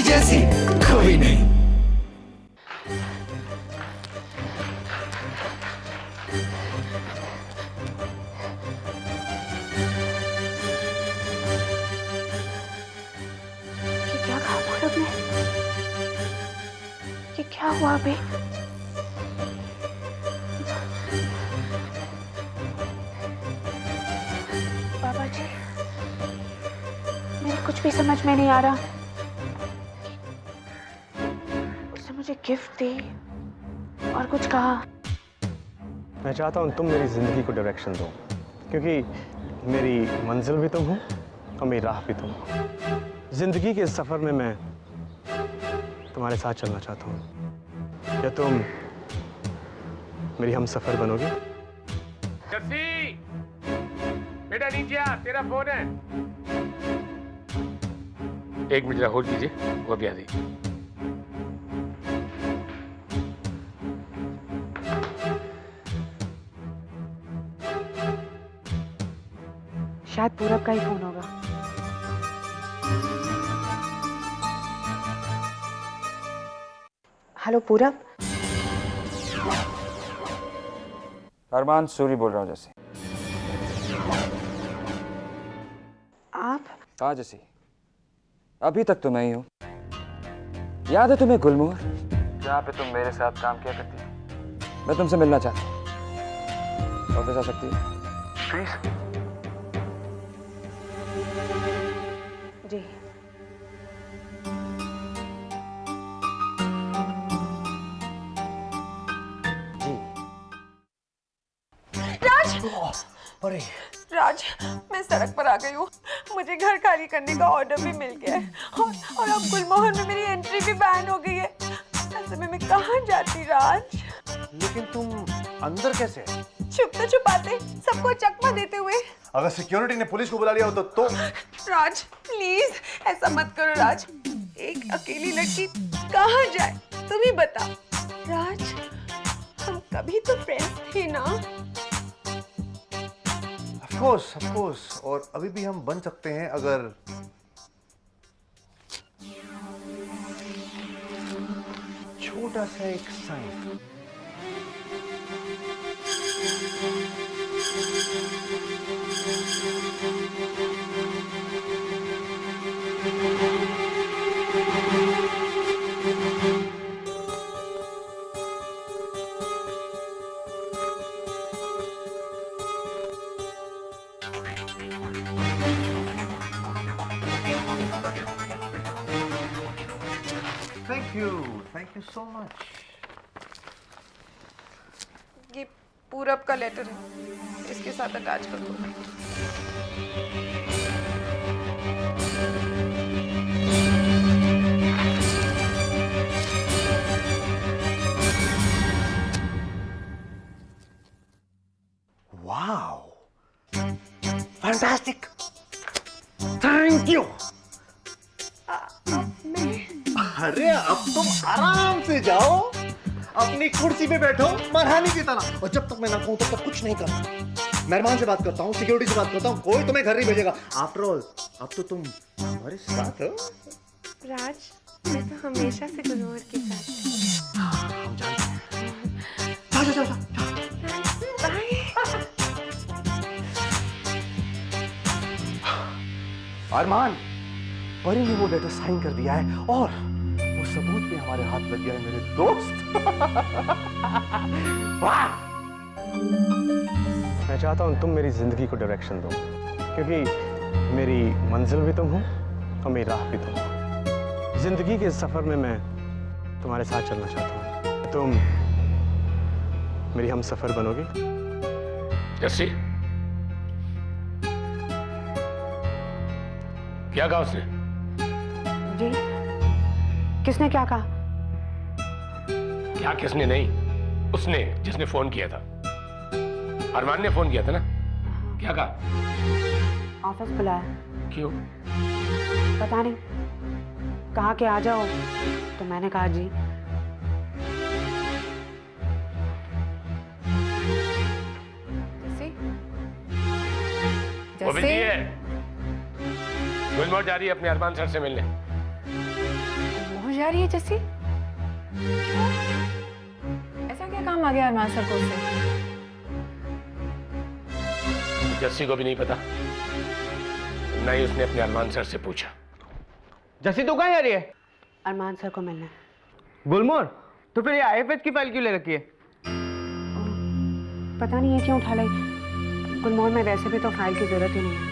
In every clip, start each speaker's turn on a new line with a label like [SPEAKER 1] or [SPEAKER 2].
[SPEAKER 1] जैसी कोई नहीं।
[SPEAKER 2] ये क्या कहा पूरब ने? ये क्या हुआ अभी? बाबा जी, मेरे कुछ भी समझ में नहीं आ रहा। उसने मुझे गिफ्ट दी और कुछ कहा।
[SPEAKER 3] मैं चाहता हूँ तुम मेरी जिंदगी को डायरेक्शन दो, क्योंकि मेरी मंजिल भी तुम हो और मेरी राह भी तुम हो। जिंदगी के इस सफर में मैं तुम्हारे साथ चलना चाहता हूँ। क्या तुम मेरी हम सफर बनोगे?
[SPEAKER 4] जस्सी, बेटा नीचे आ, तेरा फोन है। 1 मिनट जरा होल्ड कीजिए, वो अभी आ जाएगी।
[SPEAKER 2] शायद पूरब का ही फोन होगा। हेलो पूरब।
[SPEAKER 5] अरमान सूरी बोल रहा हूँ जैसे।
[SPEAKER 2] आप?
[SPEAKER 5] हाँ जैसे, अभी तक तो मैं ही हूँ। याद है तुम्हें गुलमोहर, जहाँ पे तुम मेरे साथ काम किया करती थी? मैं तुमसे मिलना चाहता हूँ। ऑफिस आ सकती है प्लीज?
[SPEAKER 2] जी।
[SPEAKER 1] अरे
[SPEAKER 6] राज, मैं सड़क पर आ गई हूँ। मुझे घर खाली करने का ऑर्डर भी मिल गया है और अब गुलमोहर में मेरी एंट्री भी बैन हो गई है। ऐसे में मैं कहाँ जाती राज?
[SPEAKER 7] लेकिन तुम अंदर कैसे?
[SPEAKER 6] छुपते छुपाते सबको चकमा देते हुए।
[SPEAKER 7] अगर सिक्योरिटी ने पुलिस को बुला लिया हो तो
[SPEAKER 6] राज प्लीज ऐसा मत करो राज। एक अकेली लड़की कहाँ जाए तुम ही बता। राज, हम कभी तो फ्रेंड्स थे ना?
[SPEAKER 7] ऑफ कोर्स, और अभी भी हम बन सकते हैं अगर छोटा सा एक sign. Thank you so much.
[SPEAKER 6] ये पूरब का लेटर है, इसके साथ अटैच कर दो।
[SPEAKER 7] Wow, fantastic, thank you. अरे अब तुम आराम से जाओ, अपनी कुर्सी पे बैठो महारानी की तरह, और जब तक मैं ना कहूं तब तक कुछ नहीं करना। मेहमान से बात करता हूँ, सिक्योरिटी से बात करता हूँ, कोई तुम्हें घर नहीं भेजेगा। आफ्टर ऑल अब तो तुम हमारे साथ हो।
[SPEAKER 6] राज, मैं तो हमेशा से गुलमोहर के साथ।
[SPEAKER 7] हम जानते हैं। जा।
[SPEAKER 6] बाय।
[SPEAKER 7] अरमान, परी ने वो लेटर साइन कर दिया है और वो सबूत भी हमारे हाथ लग गया है मेरे दोस्त। वाह!
[SPEAKER 3] मैं चाहता हूँ तुम मेरी जिंदगी को डायरेक्शन दो, क्योंकि मेरी मंजिल भी तुम हो और मेरी राह भी तुम हो। जिंदगी के इस सफर में मैं तुम्हारे साथ चलना चाहता हूँ। तुम मेरी हम सफर बनोगे?
[SPEAKER 4] जस्सी, क्या कहा उसने?
[SPEAKER 2] जी, किसने क्या कहा?
[SPEAKER 4] क्या किसने नहीं, उसने, जिसने फोन किया था। अरमान ने फोन किया था ना? क्या कहा?
[SPEAKER 2] ऑफिस बुलाया।
[SPEAKER 4] क्यों?
[SPEAKER 2] पता नहीं, कहा कि आ जाओ, तो मैंने कहा जी।
[SPEAKER 4] वो बिजी है। गुलमोहर जा रही है अपने अरमान सर से मिलने।
[SPEAKER 6] जा रही है जस्सी? क्यों? ऐसा क्या काम आ गया अरमान सर को उससे?
[SPEAKER 4] जस्सी को भी नहीं पता, ना ही उसने अपने अरमान सर से पूछा।
[SPEAKER 8] जस्सी तू कहाँ जा रही है?
[SPEAKER 2] अरमान सर को मिलना है।
[SPEAKER 8] गुलमोहर, तो फिर ये आईएफएच की फाइल क्यों ले रखी है?
[SPEAKER 2] पता नहीं है क्यों उठा लाई। गुलमोहर में वैसे भी तो फाइल की जरूरत ही नहीं है।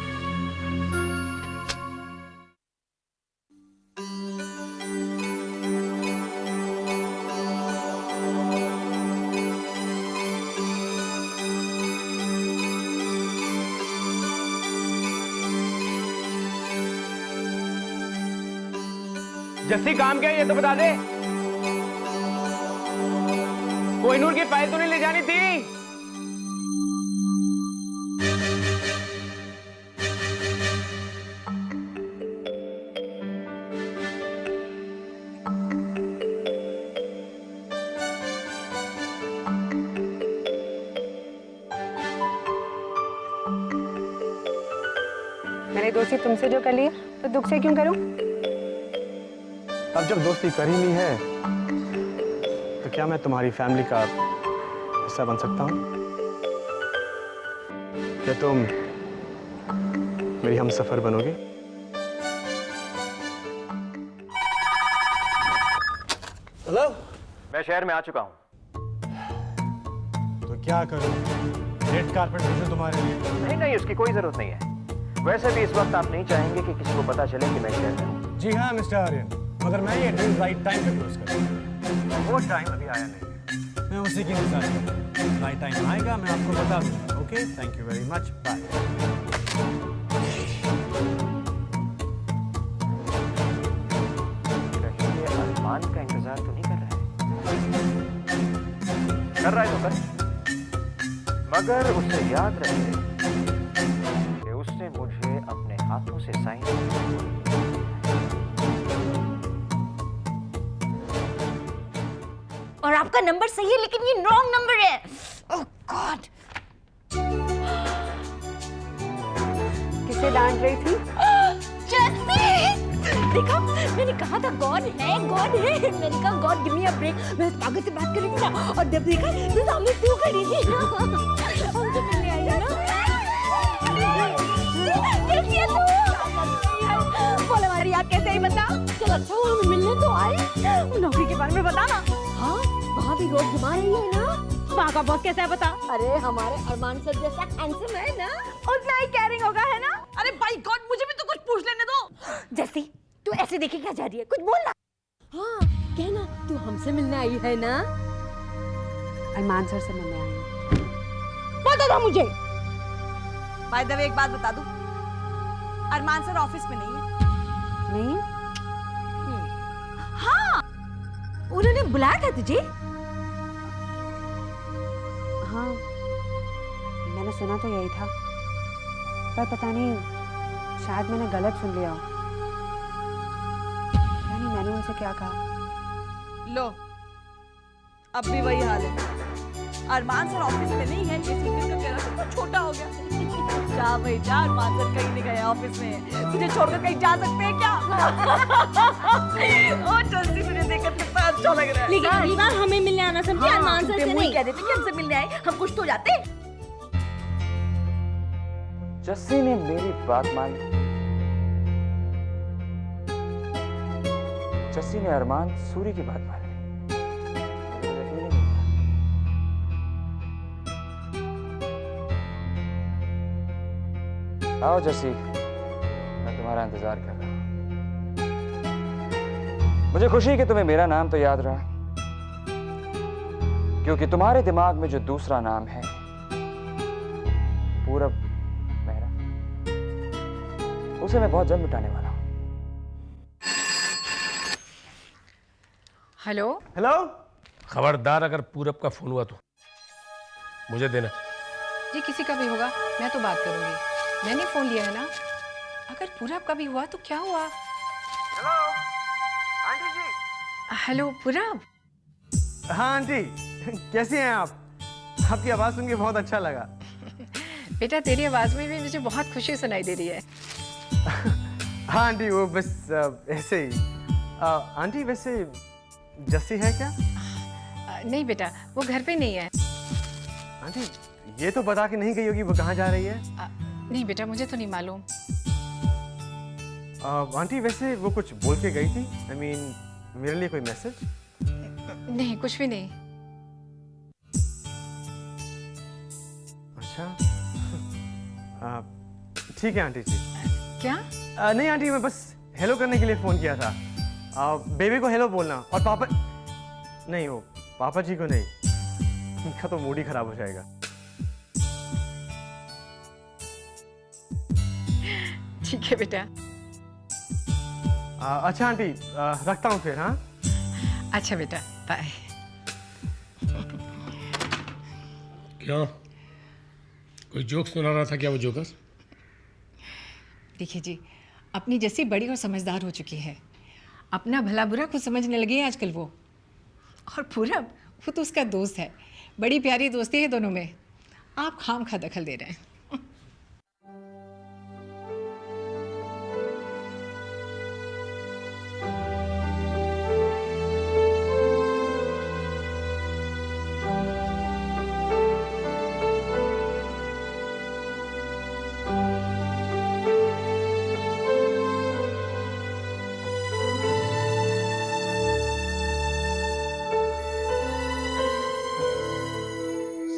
[SPEAKER 8] जस्सी काम क्या है ये तो बता दे। कोहिनूर की फाइल तो नहीं ले जानी थी?
[SPEAKER 2] मैंने दोस्ती तुमसे जो कर ली है तो दुख से क्यों करूं?
[SPEAKER 3] अब जब दोस्ती कर ही ली है तो क्या मैं तुम्हारी फैमिली का हिस्सा बन सकता हूँ? क्या तुम मेरी हमसफर बनोगे?
[SPEAKER 7] हेलो।
[SPEAKER 9] मैं शहर में आ चुका हूँ।
[SPEAKER 3] तो क्या करूँ? रेड कारपेट भेजूं तुम्हारे लिए?
[SPEAKER 9] नहीं नहीं, उसकी कोई जरूरत नहीं है। वैसे भी इस वक्त आप नहीं चाहेंगे कि किसी को पता चले कि मैं शहर में हूँ।
[SPEAKER 3] जी हाँ मिस्टर आर्यन, मगर मैं ये ड्रीम राइट टाइम पे क्लोज करूँगा।
[SPEAKER 9] वो टाइम अभी आया नहीं है।
[SPEAKER 3] मैं उसी की इंतजार कर रहा हूँ। राइट टाइम आएगा, मैं आपको बता दूंगा। Okay, thank you very much, bye.
[SPEAKER 9] कहीं ये अरमान का इंतजार तो नहीं कर रहा है? कर रहा है तो कर, मगर उसे याद रहे कि उसने मुझे अपने हाथों से साइन
[SPEAKER 10] और आपका नंबर सही है लेकिन ये रॉन्ग नंबर है। ओह गॉड।
[SPEAKER 2] किसे डांट रही थी?
[SPEAKER 10] देखा, मैंने कहा था गॉड है गॉड है। मैंने कहा God give me a break. मैं उस पागल से बात करूंगी ना, और जब देखा तो सामने तू खड़ी थी। हम तो मिलने आई है ना। कैसी है तू? बोले हमारी याद कैसे आई बता। चल अच्छा हुआ हम मिलने तो आए। नौकरी के बारे में बता ना। हाँ, वहाँ भी रोज घुमा रही है ना। वहाँ का बॉस कैसा है बता। अरे हमारे अरमान सर जैसा हैंडसम है ना, उतना ही केयरिंग होगा है ना। अरे बाय गॉड, मुझे भी तो कुछ पूछ लेने दो। जैसी तू ऐसे देखे क्या जा रही है, कुछ बोल ना। हाँ कहना, तू हमसे मिलने आई है ना।
[SPEAKER 2] अरमान सर से मिलने आई हूँ।
[SPEAKER 10] बता दो मुझे।
[SPEAKER 6] बाय द वे एक बात बता दूं, अरमान सर ऑफिस में नहीं है।
[SPEAKER 2] नहीं?
[SPEAKER 10] हाँ, उन्होंने बुलाया था तुझे।
[SPEAKER 2] हाँ, मैंने सुना तो यही था, पर पता नहीं शायद मैंने गलत सुन लिया हो। यानी मैंने उनसे क्या कहा?
[SPEAKER 6] लो, अब भी वही हाल है। अरमान सर ऑफिस में नहीं है, ये सीक्रेट का कहना सबको छोटा हो गया। जा भाई जा, अरमान सर कहीं नहीं गए ऑफिस में। तुझे छोड़कर कहीं जा सकते हैं क्या? ओ जल्दी, मुझे देखकर कितना अच्छा लग रहा है।
[SPEAKER 10] लेकिन अगली बार हमें मिलने आना समझे। अरमान सर से नहीं।
[SPEAKER 6] कह देते कि हमसे मिलने आए, हम कुछ तो जाते।
[SPEAKER 5] जस्सी ने मेरी बात मानी। जस्सी ने अरमान सूरी की बात मानी। मुझे यकीन ही नहीं था। आओ जस्सी, मैं तुम्हारा इंतजार कर रहा हूं। मुझे खुशी है कि तुम्हें मेरा नाम तो याद रहा, क्योंकि तुम्हारे दिमाग में जो दूसरा नाम है पूरब मेहरा, उसे मैं बहुत जल्द मिटाने वाला हूं।
[SPEAKER 6] Hello
[SPEAKER 3] hello.
[SPEAKER 4] खबरदार अगर पूरब का फोन हुआ तो मुझे देना।
[SPEAKER 6] जी, किसी का भी होगा मैं तो बात करूंगी। मैंने फोन लिया है ना। अगर पूरब का भी हुआ तो क्या हुआ?
[SPEAKER 8] हेलो आंटी जी।
[SPEAKER 6] हेलो पूरब।
[SPEAKER 8] हाँ आंटी, कैसी हैं आप? आपकी आवाज सुन के बहुत अच्छा लगा।
[SPEAKER 6] बेटा, तेरी आवाज में भी मुझे बहुत खुशी सुनाई दे रही है।
[SPEAKER 8] हाँ आंटी, वो बस ऐसे ही। आंटी वैसे जस्सी है क्या?
[SPEAKER 11] नहीं बेटा, वो घर पे नहीं है।
[SPEAKER 8] आंटी ये तो बता के नहीं गई होगी वो कहाँ जा रही है?
[SPEAKER 11] नहीं बेटा, मुझे तो नहीं मालूम।
[SPEAKER 8] आंटी वैसे वो कुछ बोल के गई थी? I mean, मेरे लिए कोई मैसेज?
[SPEAKER 11] नहीं, कुछ भी नहीं।
[SPEAKER 8] अच्छा ठीक है आंटी जी।
[SPEAKER 11] क्या?
[SPEAKER 8] नहीं आंटी, मैं बस हेलो करने के लिए फोन किया था। बेबी को हेलो बोलना, और पापा नहीं, वो पापा जी को नहीं, उनका तो मूड ही खराब हो जाएगा।
[SPEAKER 11] ठीक है बेटा।
[SPEAKER 8] अच्छा आंटी, रखता हूँ फिर। हाँ
[SPEAKER 11] अच्छा बेटा, बाय।
[SPEAKER 4] क्या कोई जोक सुना रहा था क्या वो जोकर?
[SPEAKER 11] देखिए जी, अपनी जैसी बड़ी और समझदार हो चुकी है, अपना भला बुरा खुद समझने लगी है आजकल वो। और पूरब, वो तो उसका दोस्त है, बड़ी प्यारी दोस्ती है दोनों में। आप खामखा दखल दे रहे हैं।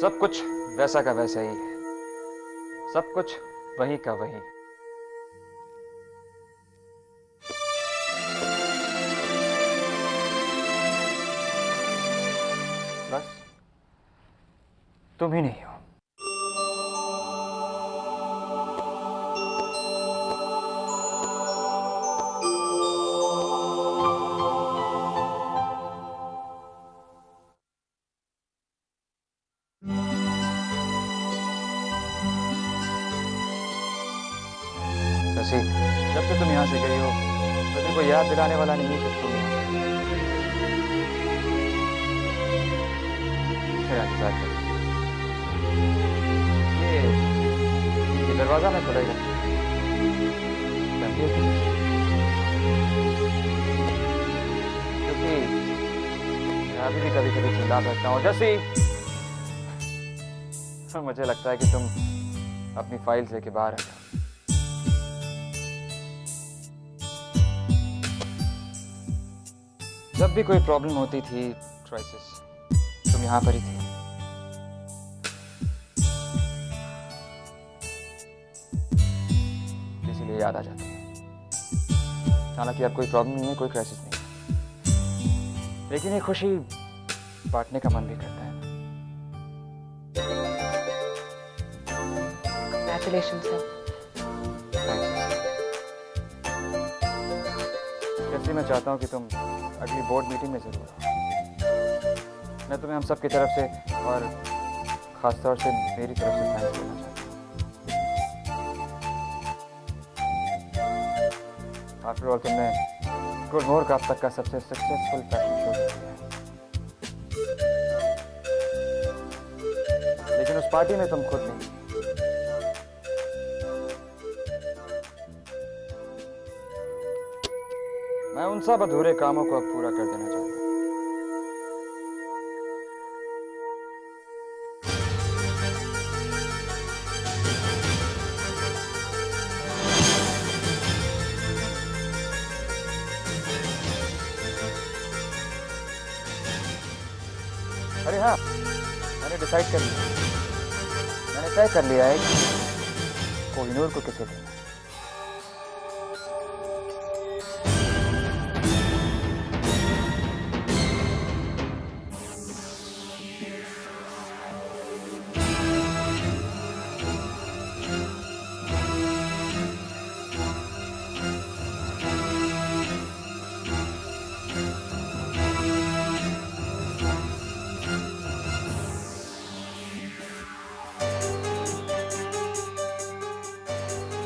[SPEAKER 5] सब कुछ वैसा का वैसा ही है, सब कुछ वही का वही। बस तुम ही नहीं हो। शशि, जब से तुम यहाँ से गई हो तो कोई याद दिलाने वाला नहीं है कि तुम यहाँ से। ये दरवाजा मैं खुलेगा क्योंकि मैं अभी भी कभी कभी चिल्ला सकता हूँ जैसे, मुझे लगता है कि तुम अपनी फाइल से के बाहर आ जाओ। जब भी कोई प्रॉब्लम होती थी, क्राइसिस, तुम यहाँ पर ही थी। इसीलिए याद आ जाती है। हालांकि अब कोई प्रॉब्लम नहीं है, कोई क्राइसिस नहीं, लेकिन ये खुशी बांटने का मन भी करता है।
[SPEAKER 11] Congratulations, sir.
[SPEAKER 5] जैसे मैं चाहता हूँ कि तुम अगली बोर्ड मीटिंग में जरूर आओ। मैं तुम्हें हम सब की तरफ से और खास तौर से मेरी तरफ से थैंक्स देना चाहता हूँ। आफ्टर ऑल तुमने गुलमोहर का अब तक का सबसे सक्सेसफुल फैशन शो किया है, लेकिन उस पार्टी में तुम खुद नहीं। मैं उन सब अधूरे कामों को अब पूरा कर देना चाहता हूँ। अरे हाँ, मैंने डिसाइड कर लिया, मैंने तय कर लिया है कि कोहिनूर को किसे देना।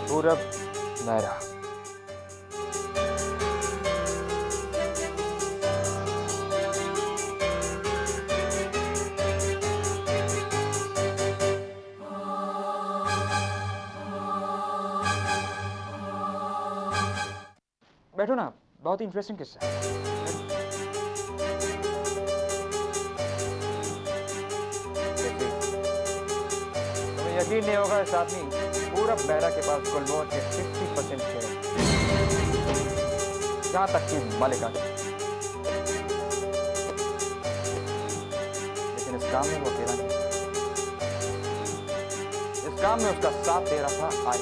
[SPEAKER 5] पूरब मेहरा। बैठो ना, बहुत ही इंटरेस्टिंग किस्सा है। तुम्हें यकीन नहीं होगा, इस आदमी पूरब मेहरा के पास गुलमोहर के 50% शेयर है, यहाँ तक कि मालिक आगे। लेकिन इस काम में वो अकेला नहीं, इस काम में उसका साथ दे रहा था आई।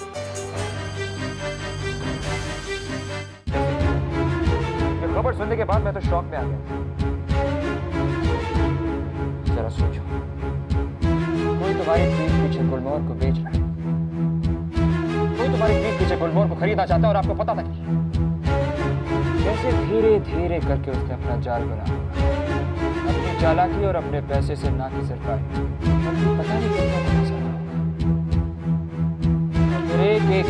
[SPEAKER 5] ये खबर सुनने के बाद मैं तो शॉक में आ गया। जरा सोचो, कोई तुम्हारी पीठ पीछे गुलमोहर को बेच रहा है, कोई तुम्हारी पीठ पीछे गुलमोहर को खरीदना चाहता है और आपको पता तक नहीं। कैसे धीरे धीरे करके उसने अपना जाल बनाया, अपनी चालाकी और अपने पैसे से ना की सरकार पता नहीं कितना पैसा फिर एक एक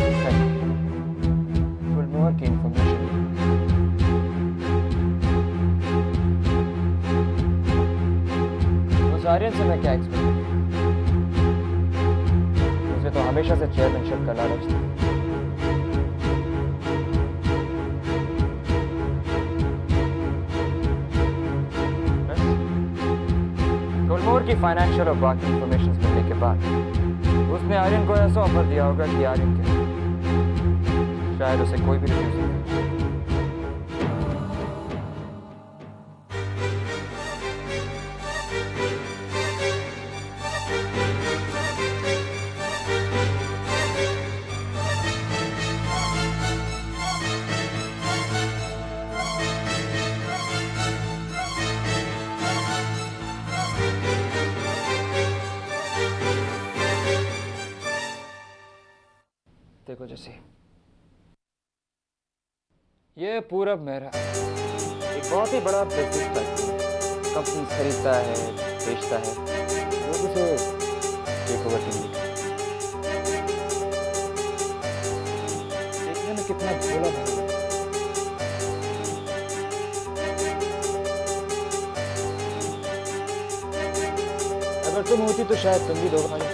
[SPEAKER 5] गुलमोहर की इंफॉर्मेशन। उस आर्यन से मैं क्या एक्सपेक्ट, उसे तो हमेशा से चेयरमैनशिप का लालच था। गुलमोहर की फाइनेंशियल और बाकी इंफॉर्मेशन मिलने के बाद उसने आर्यन को ऐसा ऑफर दिया होगा कि आर्यन के शायद उसे कोई भी रिफ्यूज नहीं करेगा। देखो जैसे ये पूरब मेहरा एक बहुत ही बड़ा बिजनेस कंपनी खरीदता है, बेचता है, लोग उसे टेक ओवर के लिए। देखने में कितना भोला भाई, अगर तुम होती तो शायद तुम भी दो भाई।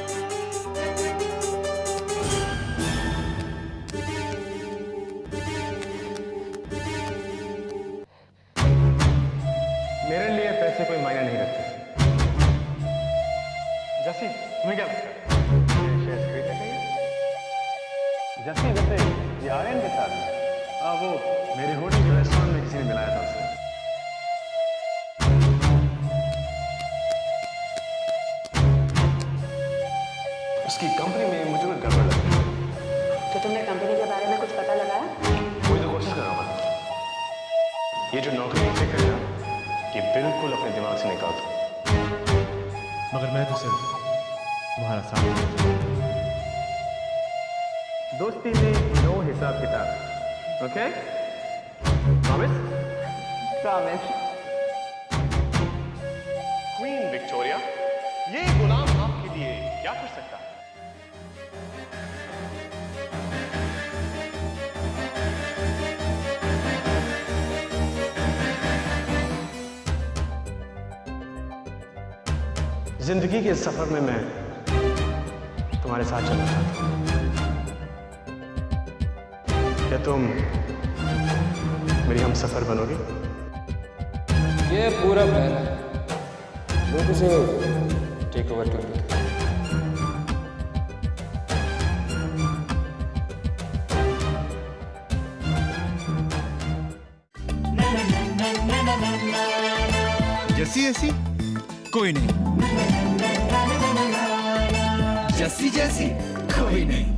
[SPEAKER 3] मेरे लिए पैसे कोई मायने नहीं रखते। जैसी तुम्हें क्या लगता है शेयर खरीदने चाहिए? जैसी वैसे ये आर्यन के साथ वो मेरे होटल के रेस्टोरेंट में किसी ने मिलाया था उसे। उसकी कंपनी में मुझे कोई गड़बड़ लगी।
[SPEAKER 2] तो तुमने कंपनी के बारे में कुछ पता लगाया?
[SPEAKER 3] कोई तो कोशिश कर रहा हूँ। ये जो नौकरी नहीं करेगा ये बिल्कुल अपने दिमाग से निकाल दो, मगर मैं तो सिर्फ तुम्हारा साथ। दोस्ती में नो हिसाब किताब, okay? Promise? Promise. Queen Victoria, ये गुलाम आपके लिए क्या कर सकता है? जिंदगी के सफर में मैं तुम्हारे साथ चलना चाहता हूं। क्या तुम मेरी हम सफर बनोगी?
[SPEAKER 5] ये पूरा मेहरा लोग उसे टेक ओवर कर लेते।
[SPEAKER 1] जैसी ऐसी कोई नहीं, जैसी जैसी कोई नहीं।